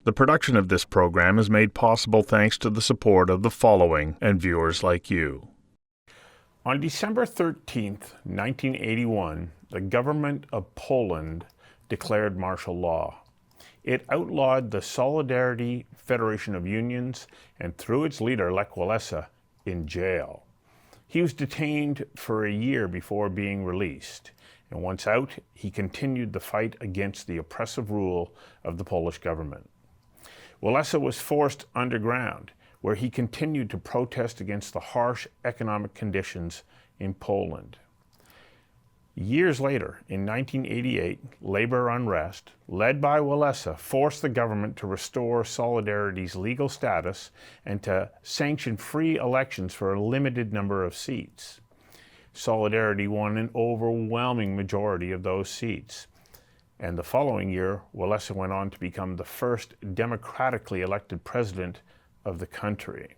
The production of this program is made possible thanks to the support of the following and viewers like you. On December 13th, 1981, the government of Poland declared martial law. It outlawed the Solidarity Federation of Unions and threw its leader, Lech Walesa, in jail. He was detained for a year before being released, and once out, he continued the fight against the oppressive rule of the Polish government. Walesa was forced underground, where he continued to protest against the harsh economic conditions in Poland. Years later, in 1988, labor unrest, led by Walesa, forced the government to restore Solidarity's legal status and to sanction free elections for a limited number of seats. Solidarity won an overwhelming majority of those seats. And the following year, Walesa went on to become the first democratically elected president of the country.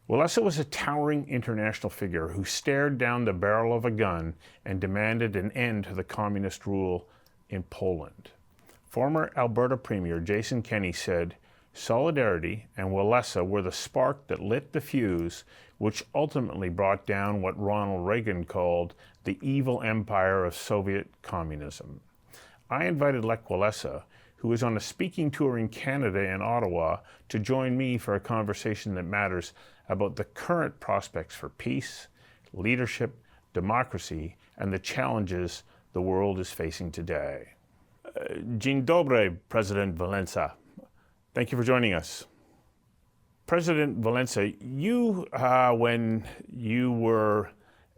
Walesa was a towering international figure who stared down the barrel of a gun and demanded an end to the communist rule in Poland. Former Alberta Premier Jason Kenney said, "Solidarity and Walesa were the spark that lit the fuse, which ultimately brought down what Ronald Reagan called the evil empire of Soviet communism." I invited Lech Walesa, who is on a speaking tour in Canada and Ottawa, to join me for a conversation that matters about the current prospects for peace, leadership, democracy, and the challenges the world is facing today. Dzień dobry, President Walesa. Thank you for joining us. President Walesa, you, when you were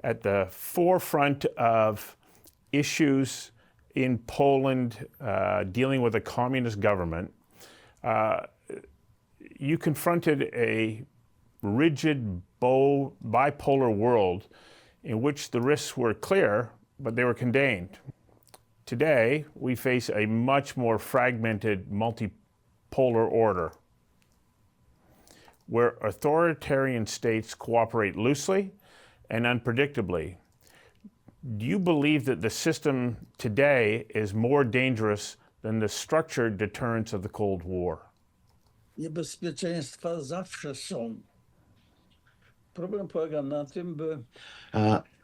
at the forefront of issues in Poland dealing with a communist government, you confronted a rigid, bipolar world in which the risks were clear, but they were contained. Today, we face a much more fragmented, multipolar order, where authoritarian states cooperate loosely and unpredictably. Do you believe that the system today is more dangerous than the structured deterrence of the Cold War? Niebezpieczeństwa zawsze są. Problem polega na tym, by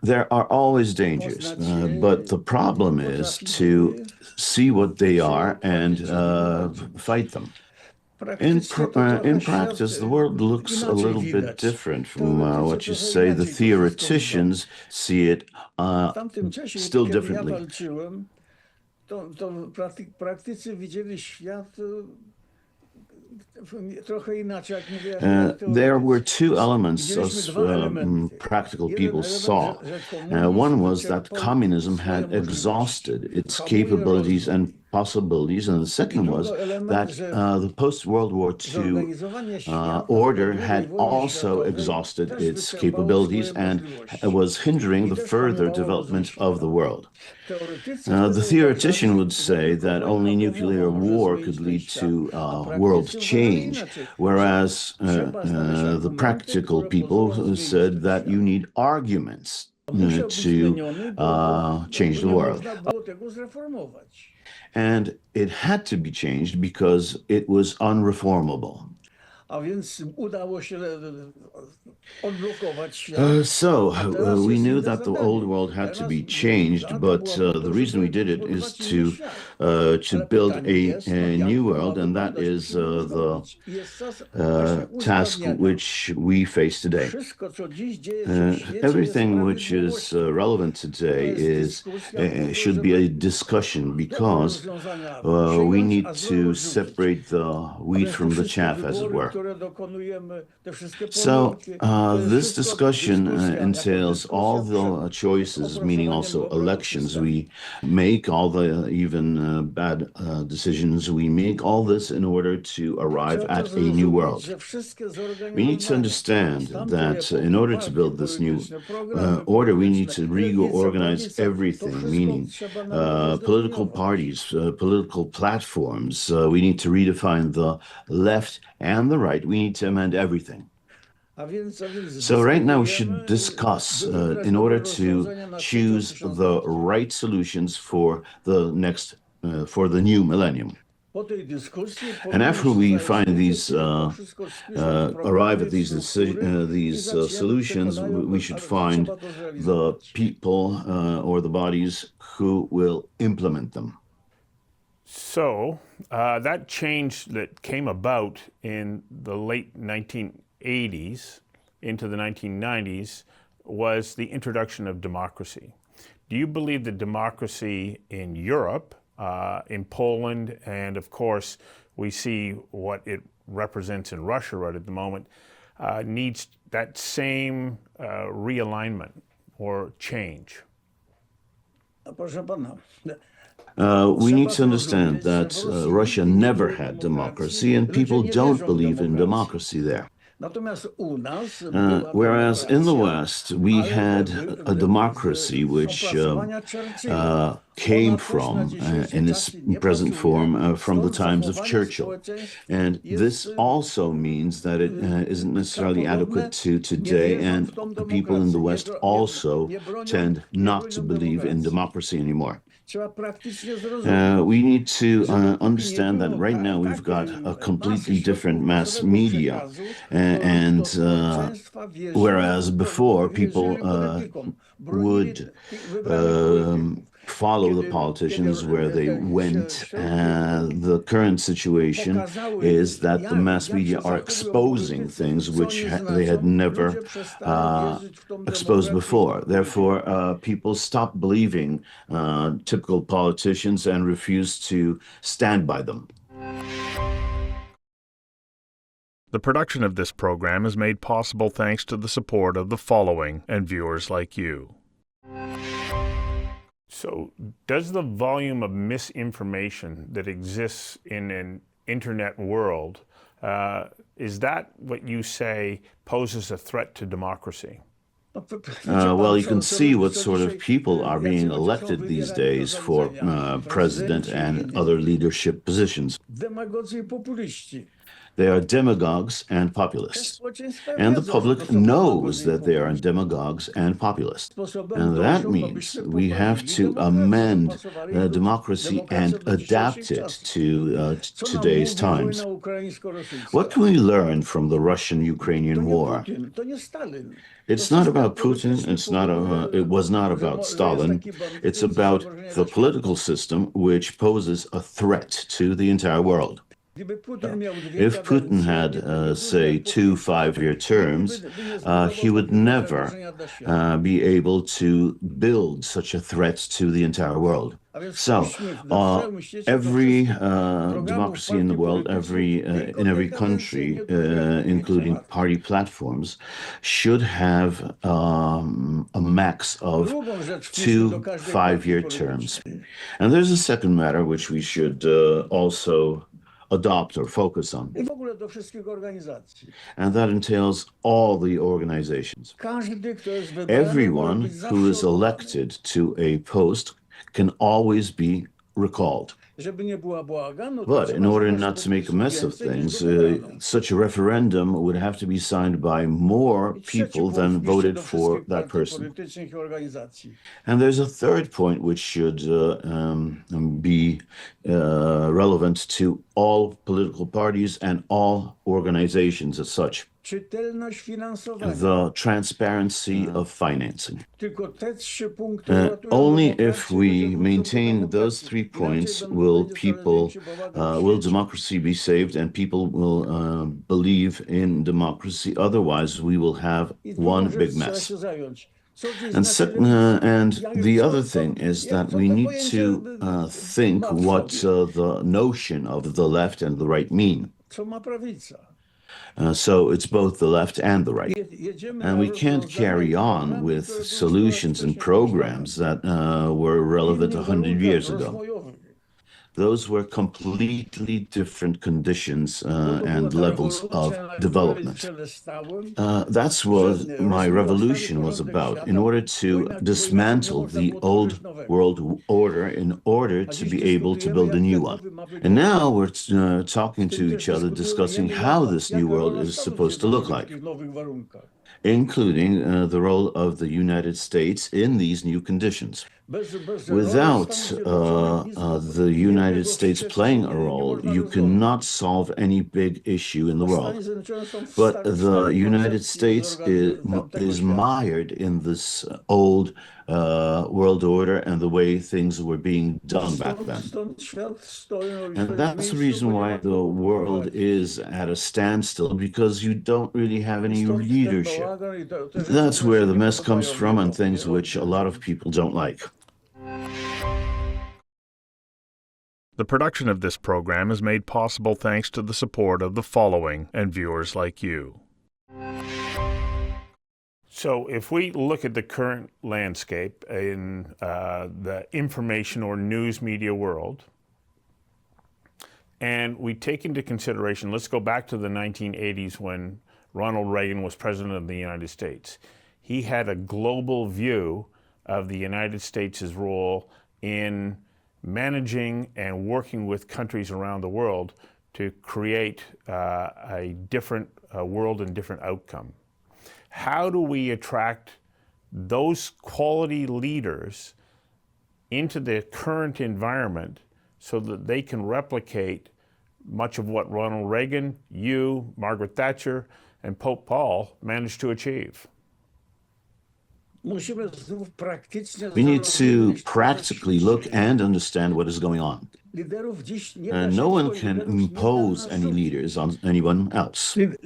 There are always dangers, but the problem is to see what they are and fight them. In practice, the world looks a little bit different from what you say. The theoreticians see it still differently. Praktycy widzieli świat There were two elements practical people saw. One was that communism had exhausted its capabilities and possibilities, and the second was that the post-World War II order had also exhausted its capabilities and was hindering the further development of the world. The theoretician would say that only nuclear war could lead to world change, whereas the practical people said that you need arguments to change the world. And it had to be changed because it was unreformable. So we knew that the old world had to be changed, but the reason we did it is to build a new world, and that is the task which we face today. Everything which is relevant today should be a discussion, because we need to separate the wheat from the chaff, as it were. So this discussion entails all the choices, meaning also elections we make, all the even bad decisions we make, all this in order to arrive at a new world. We need to understand that in order to build this new order, we need to reorganize everything, meaning political parties, political platforms. We need to redefine the left and the right. We need to amend everything. So right now we should discuss in order to choose the right solutions for the new millennium. And after we find these, arrive at these solutions, we should find the people or the bodies who will implement them. So that change that came about in the late 1980s into the 1990s was the introduction of democracy. Do you believe that democracy in Europe, in Poland, and of course we see what it represents in Russia right at the moment, needs that same realignment or change? We need to understand that Russia never had democracy, and people don't believe in democracy there. Whereas in the West, we had a democracy which came from, in its present form, from the times of Churchill. And this also means that it isn't necessarily adequate to today, and the people in the West also tend not to believe in democracy anymore. We need to understand that right now we've got a completely different mass media, and whereas before people would follow the politicians where they went. The current situation is that the mass media are exposing things which they had never exposed before. Therefore, people stop believing typical politicians and refuse to stand by them. The production of this program is made possible thanks to the support of the following and viewers like you. So, does the volume of misinformation that exists in an internet world, is that what you say poses a threat to democracy? Well, you can see what sort of people are being elected these days for president and other leadership positions. They are demagogues and populists. And the public knows that they are demagogues and populists. And that means we have to amend democracy and adapt it to today's times. What can we learn from the Russian-Ukrainian war? It's not about Putin, it was not about Stalin. It's about the political system which poses a threat to the entire world. If Putin had, say, 2 5-year terms, he would never be able to build such a threat to the entire world. So, every democracy in the world, in every country, including party platforms, should have a max of 2 5-year terms. And there's a second matter which we should also adopt or focus on. And that entails all the organizations. Everyone who is elected to a post can always be recalled. But in order not to make a mess of things, such a referendum would have to be signed by more people than voted for that person. And there's a third point which should be relevant to all political parties and all organizations as such. The transparency of financing. Only if we maintain those 3 points will democracy be saved and people will believe in democracy. Otherwise, we will have one big mess. And the other thing is that we need to think what the notion of the left and the right mean. So it's both the left and the right. And we can't carry on with solutions and programs that were relevant 100 years ago. Those were completely different conditions and levels of development. That's what my revolution was about, in order to dismantle the old world order in order to be able to build a new one. And now we're talking to each other, discussing how this new world is supposed to look like. including the role of the United States in these new conditions. Bez roli Without Stanów Zjednoczonych nic the United wielkiego w States świecie playing a nie role, można you rozwiązać. cannot solve any big issue in the Bo Stany world. Zjednoczone są w But the starej United koncepcji States tamtego is świata. mired in this old world order and the way things were being done back then. Stąd świat stoi w And swoim that's the miejscu, reason bo nie ma why the kogo world poprowadzić. is at a standstill, because you don't really have I any stąd ten leadership. bałagan i te rzeczy, That's które where się the nie mess comes podobają from and mnie, things which a lot of people don't like. The production of this program is made possible thanks to the support of the following and viewers like you. So if we look at the current landscape in the information or news media world, and we take into consideration, let's go back to the 1980s when Ronald Reagan was president of the United States. He had a global view of the United States' role in managing and working with countries around the world to create a different world and different outcome. How do we attract those quality leaders into the current environment so that they can replicate much of what Ronald Reagan, you, Margaret Thatcher, and Pope Paul managed to achieve? We need to practically look and understand what is going on. No one can impose any leaders on anyone else. And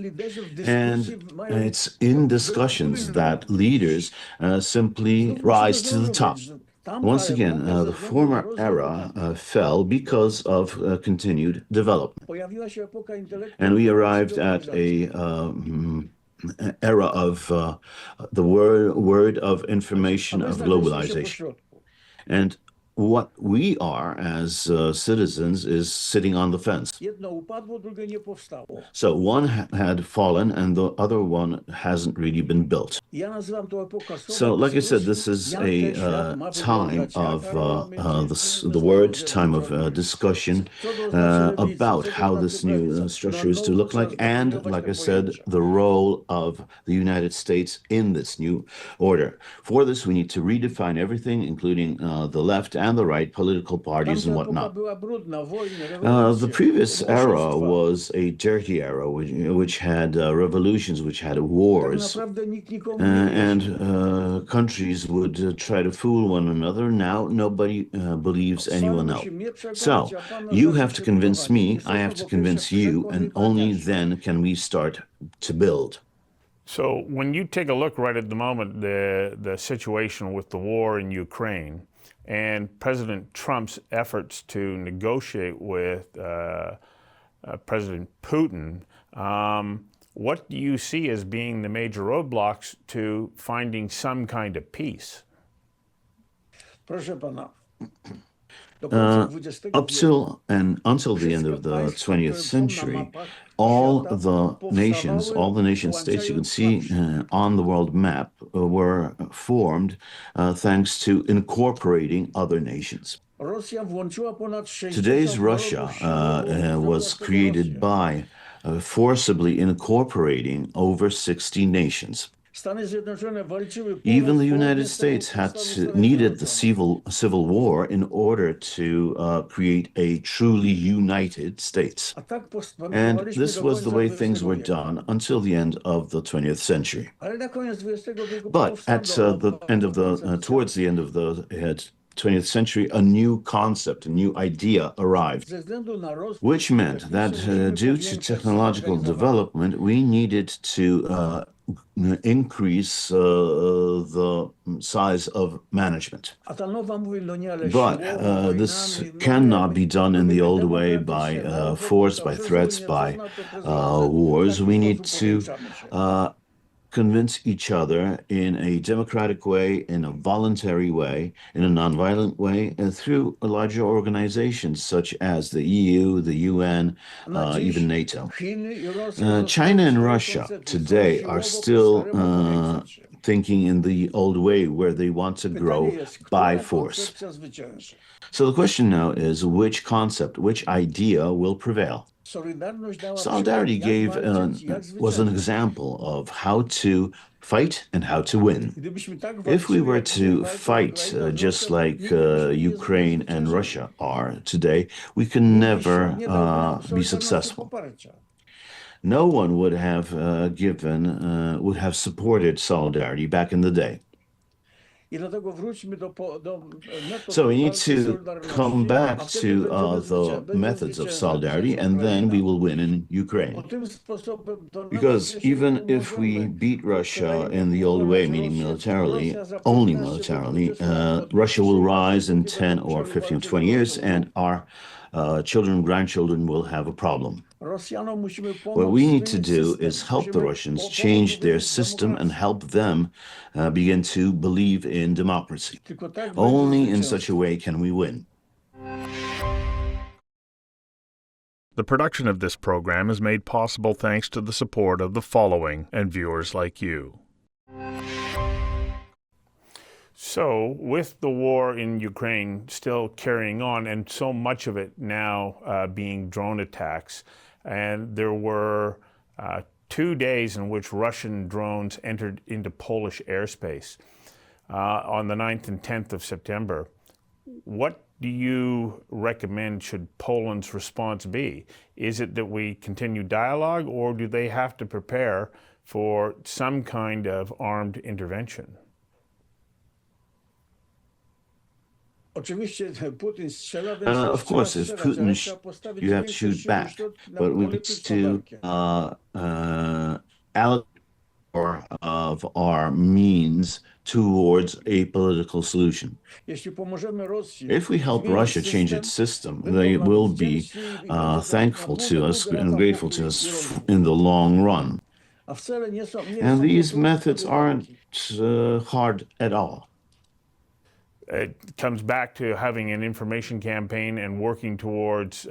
it's in discussions that leaders simply rise to the top. Once again, the former era fell because of continued development. And we arrived at a era of the word of information, of globalization. And what we are as citizens is sitting on the fence. So one had fallen and the other one hasn't really been built. So like I said, this is a time of the word, time of discussion about how this new structure is to look like, and like I said, the role of the United States in this new order. For this, we need to redefine everything, including the left and the right, political parties and whatnot. The previous era was a dirty era, which had revolutions, which had wars, and countries would try to fool one another. Now nobody believes anyone else. So you have to convince me, I have to convince you, and only then can we start to build. So when you take a look right at the moment, the situation with the war in Ukraine and President Trump's efforts to negotiate with President Putin, what do you see as being the major roadblocks to finding some kind of peace? Until the end of the 20th century, all the nation states you can see on the world map were formed thanks to incorporating other nations. Today's Russia was created by forcibly incorporating over 60 nations. Even the United States needed the civil war in order to create a truly united states. And this was the way things were done until the end of the 20th century. But at towards the end of the 20th century, a new concept, a new idea arrived, which meant that due to technological development, we needed to increase the size of management. But this cannot be done in the old way by force, by threats, by wars. We need to convince each other in a democratic way, in a voluntary way, in a nonviolent way, and through larger organizations such as the EU, the UN, even NATO. China and Russia today are still thinking in the old way, where they want to grow by force. So the question now is, which concept, which idea will prevail? Solidarity was an example of how to fight and how to win. If we were to fight just like Ukraine and Russia are today, we can never be successful. No one would have would have supported solidarity back in the day. So we need to come back to the methods of solidarity, and then we will win in Ukraine. Because even if we beat Russia in the old way, meaning militarily, only militarily, Russia will rise in 10 or 15 or 20 years, and our children and grandchildren will have a problem. What we need to do is help the Russians change their system and help them begin to believe in democracy. Only in such a way can we win. The production of this program is made possible thanks to the support of the following and viewers like you. So, with the war in Ukraine still carrying on, and so much of it now being drone attacks, and there were 2 days in which Russian drones entered into Polish airspace on the 9th and 10th of September. What do you recommend should Poland's response be? Is it that we continue dialogue, or do they have to prepare for some kind of armed intervention? Of course, if Putin, you have to shoot back, but we need to allocate more of our means towards a political solution. If we help Russia change its system, they will be thankful to us and grateful to us in the long run. And these methods aren't hard at all. It comes back to having an information campaign and working towards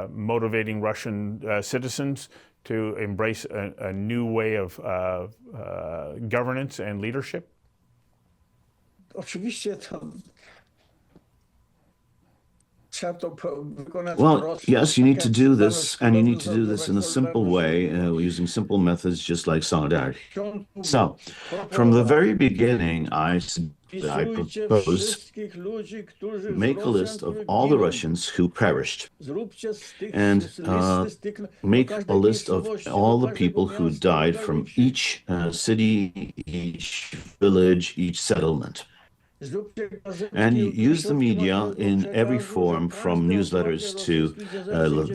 motivating Russian citizens to embrace a new way of governance and leadership? Well, yes, you need to do this, and you need to do this in a simple way, using simple methods just like solidarity. So, from the very beginning, I proposed make a list of all the Russians who perished, and make a list of all the people who died from each city, each village, each settlement. And use the media in every form, from newsletters to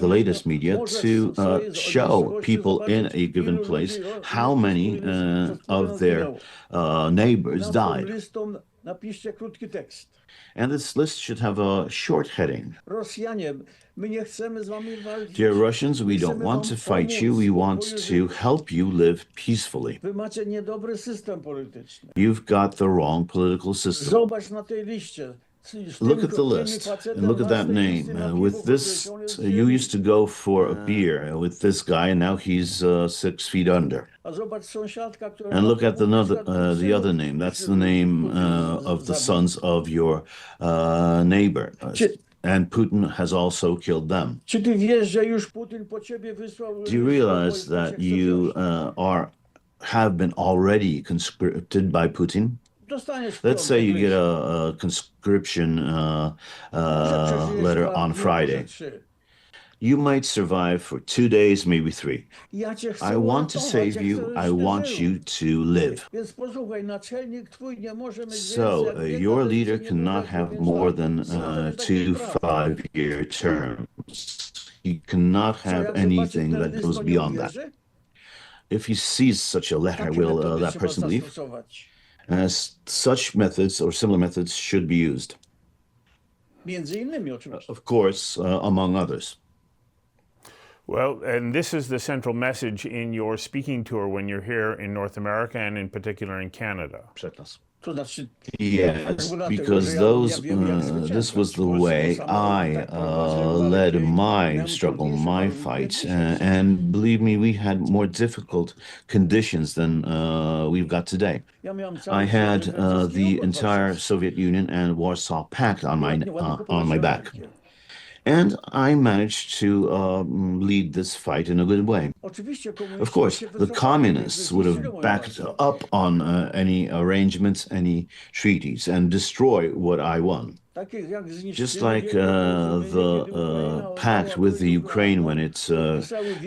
the latest media, to show people in a given place how many of their neighbors died. And this list should have a short heading. Dear Russians, we don't want to fight you. We want to help you live peacefully. You've got the wrong political system. Look at the list and look at that name. With this, you used to go for a beer with this guy, and now he's 6 feet under. And look at the other name. That's the name of the sons of your neighbor. And Putin has also killed them. Do you realize that you have been already conscripted by Putin? Let's say you get a conscription letter on Friday. You might survive for 2 days, maybe 3. I want to save you. I want you to live. So your leader cannot have more than 2 5-year terms. He cannot have anything that goes beyond that. If he sees such a letter, will that person leave? Such methods or similar methods should be used. Of course, among others. Well, and this is the central message in your speaking tour when you're here in North America and in particular in Canada. Yes, because this was the way I led my struggle, my fight, and believe me, we had more difficult conditions than we've got today. I had the entire Soviet Union and Warsaw Pact on my back. And I managed to lead this fight in a good way. Of course, the communists would have backed up on any arrangements, any treaties, and destroy what I won. Just like the pact with the Ukraine when it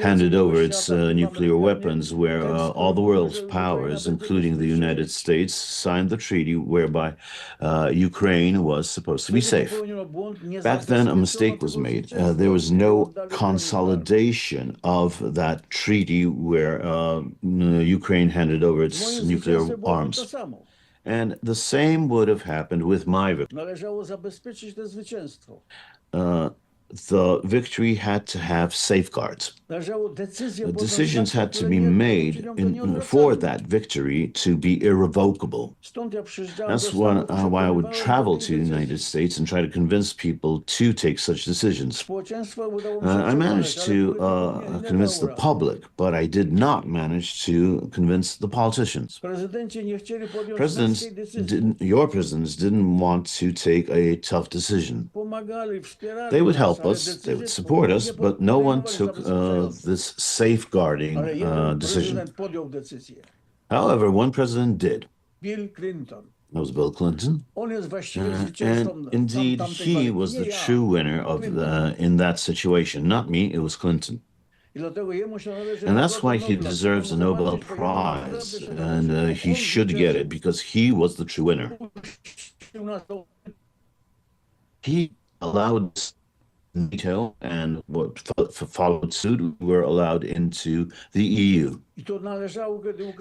handed over its nuclear weapons, where all the world's powers, including the United States, signed the treaty whereby Ukraine was supposed to be safe. Back then, a mistake was made. There was no consolidation of that treaty where Ukraine handed over its nuclear arms. And the same would have happened with my victory. The victory had to have safeguards. Decisions had to be made for that victory to be irrevocable. That's why I would travel to the United States and try to convince people to take such decisions. I managed to convince the public, but I did not manage to convince the politicians. Your presidents didn't want to take a tough decision. They would help us, they would support us, but no one took this safeguarding decision. However, one president did. That was Bill Clinton. And indeed, he was the true winner of in that situation. Not me, it was Clinton. And that's why he deserves a Nobel Prize, and he should get it because he was the true winner. He allowed NATO and what followed suit were allowed into the EU.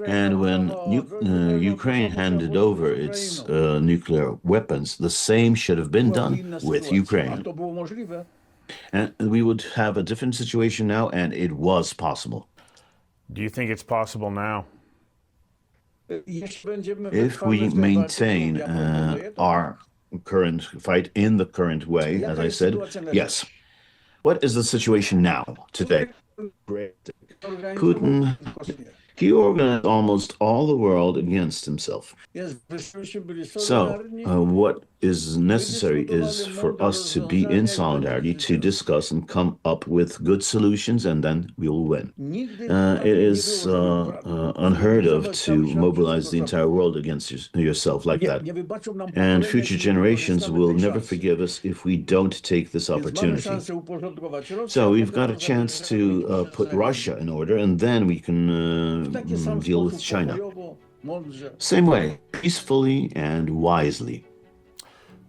And when Ukraine handed over its nuclear weapons, the same should have been done with Ukraine. And we would have a different situation now, and it was possible. Do you think it's possible now? If we maintain our current fight in the current way, as I said, yes. What is the situation now, today? Putin, he organized almost all the world against himself. So, what is necessary is for us to be in solidarity, to discuss and come up with good solutions, and then we will win. It is unheard of to mobilize the entire world against yourself like that. And future generations will never forgive us if we don't take this opportunity. So we've got a chance to put Russia in order, and then we can deal with China. Same way, peacefully and wisely.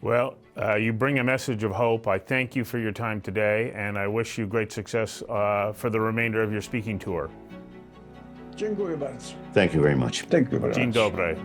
Well, you bring a message of hope. I thank you for your time today, and I wish you great success for the remainder of your speaking tour. Dziękuję bardzo. Thank you very much. Thank you very much. Dzień dobry.